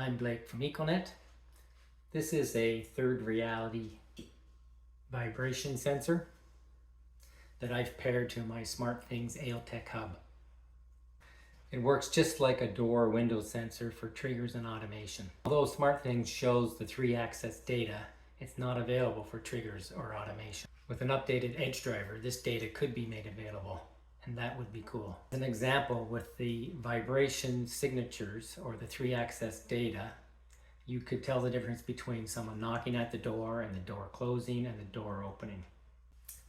I'm Blake from Econet. This is a third reality vibration sensor that I've paired to my SmartThings Aeotec hub. It works just like a door or window sensor for triggers and automation. Although SmartThings shows the 3-axis data, it's not available for triggers or automation. With an updated edge driver, this data could be made available, and that would be cool. As an example, with the vibration signatures or the 3-axis data, you could tell the difference between someone knocking at the door and the door closing and the door opening.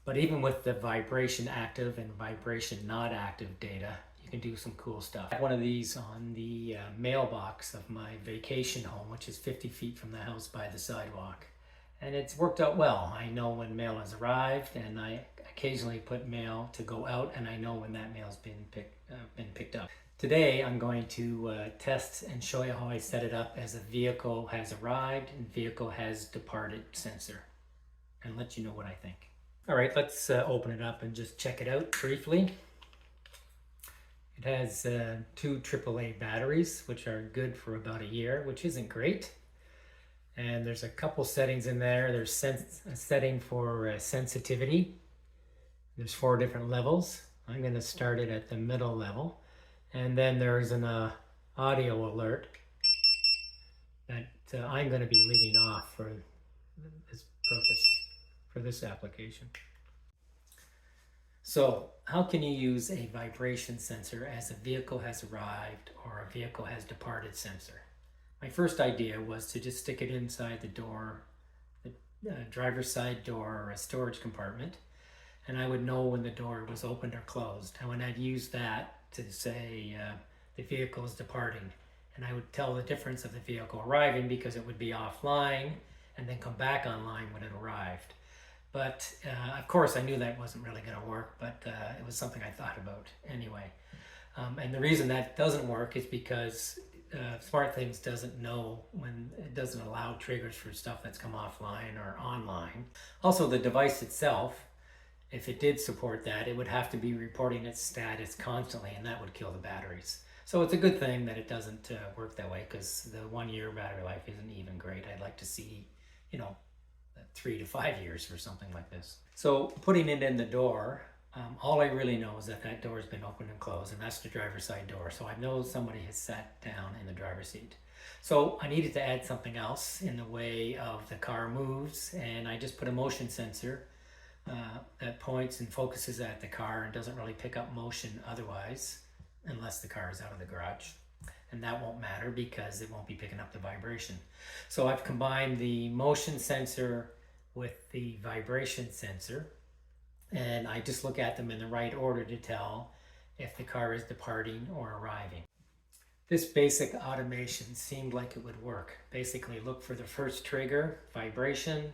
But even with the vibration active and vibration not active data, you can do some cool stuff. I have one of these on the mailbox of my vacation home, which is 50 feet from the house by the sidewalk. And it's worked out well. I know when mail has arrived, and I occasionally put mail to go out, and I know when that mail's been picked up. Today I'm going to test and show you how I set it up as a vehicle has arrived and vehicle has departed sensor, and let you know what I think. All right, let's open it up and just check it out briefly. It has 2 AAA batteries, which are good for about a year, which isn't great. And there's a couple settings in there. There's a setting for sensitivity. There's 4 different levels. I'm going to start it at the middle level. And then there's an audio alert that I'm going to be leading off for this purpose, for this application. So how can you use a vibration sensor as a vehicle has arrived or a vehicle has departed sensor? My first idea was to just stick it inside the door, the driver's side door or a storage compartment, and I would know when the door was opened or closed. And when I'd use that to say the vehicle is departing, and I would tell the difference of the vehicle arriving because it would be offline and then come back online when it arrived. But of course I knew that wasn't really going to work, but it was something I thought about anyway. And the reason that doesn't work is because SmartThings doesn't know when it doesn't allow triggers for stuff that's come offline or online. Also, the device itself, if it did support that, it would have to be reporting its status constantly, and that would kill the batteries. So it's a good thing that it doesn't work that way, because the 1-year battery life isn't even great. I'd like to see, 3 to 5 years for something like this. So putting it in the door, all I really know is that that door has been opened and closed, and that's the driver's side door. So I know somebody has sat down in the driver's seat. So I needed to add something else in the way of the car moves, and I just put a motion sensor that points and focuses at the car and doesn't really pick up motion otherwise, unless the car is out of the garage. And that won't matter because it won't be picking up the vibration. So I've combined the motion sensor with the vibration sensor, and I just look at them in the right order to tell if the car is departing or arriving. This basic automation seemed like it would work. Basically look for the first trigger, vibration,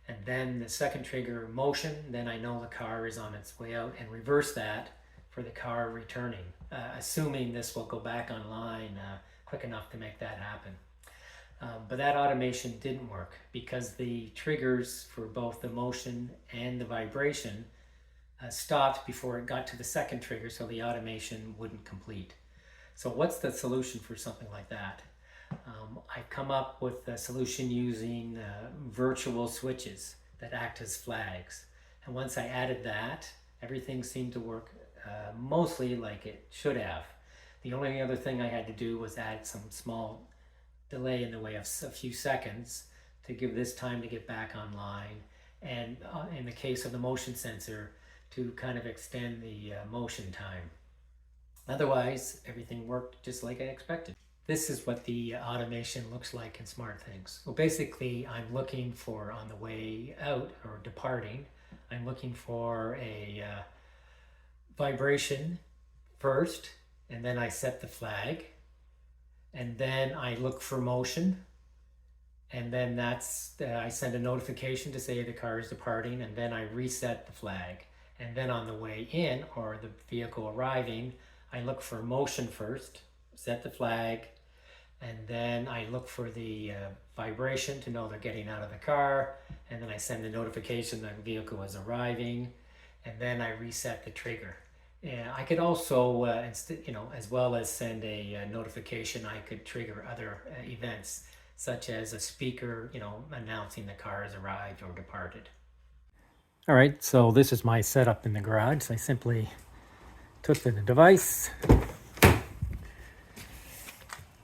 and then the second trigger, motion. Then I know the car is on its way out, and reverse that for the car returning, assuming this will go back online quick enough to make that happen. But that automation didn't work because the triggers for both the motion and the vibration stopped before it got to the second trigger, so the automation wouldn't complete. So what's the solution for something like that? I've come up with a solution using virtual switches that act as flags. And once I added that, everything seemed to work mostly like it should have. The only other thing I had to do was add some small delay in the way of a few seconds to give this time to get back online, and in the case of the motion sensor, to kind of extend the motion time. Otherwise, everything worked just like I expected. This is what the automation looks like in SmartThings. Well, basically, I'm looking for, on the way out or departing, I'm looking for a vibration first, and then I set the flag, and then I look for motion, and then I send a notification to say the car is departing, and then I reset the flag. And then on the way in, or the vehicle arriving, I look for motion first, set the flag, and then I look for the vibration to know they're getting out of the car, and then I send the notification that the vehicle is arriving, and then I reset the trigger. And I could also, as well as send a notification, I could trigger other events, such as a speaker, announcing the car has arrived or departed. All right, so this is my setup in the garage. I simply took the device,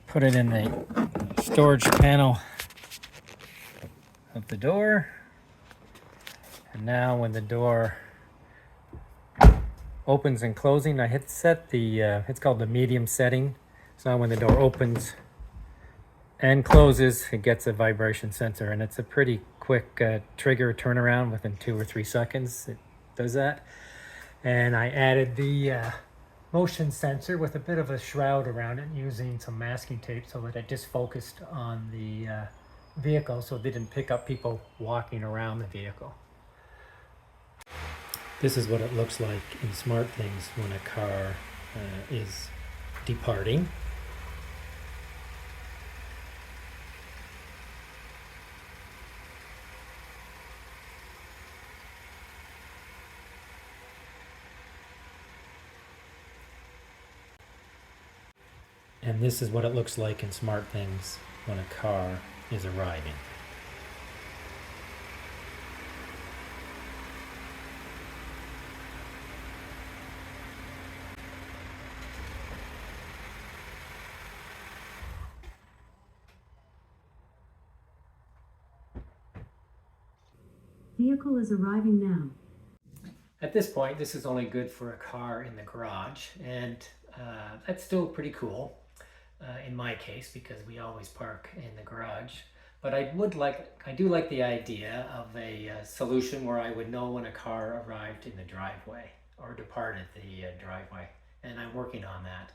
put it in the storage panel of the door, and now when the door opens and closing, I hit set the, it's called the medium setting. So now when the door opens and closes, it gets a vibration sensor, and it's a pretty quick trigger turnaround. Within 2 or 3 seconds it does that. And I added the motion sensor with a bit of a shroud around it using some masking tape so that it just focused on the vehicle, so it didn't pick up people walking around the vehicle. This is what it looks like in SmartThings when a car is departing. And this is what it looks like in SmartThings when a car is arriving. Vehicle is arriving now. At this point, this is only good for a car in the garage, and that's still pretty cool in my case, because we always park in the garage. But I do like the idea of a solution where I would know when a car arrived in the driveway or departed the driveway, and I'm working on that.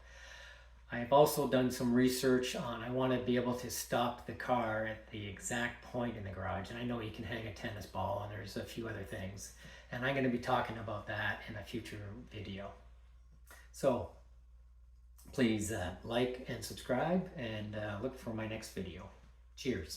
I've also done some research on, I want to be able to stop the car at the exact point in the garage. And I know you can hang a tennis ball, and there's a few other things. And I'm going to be talking about that in a future video. So please like and subscribe, and look for my next video. Cheers.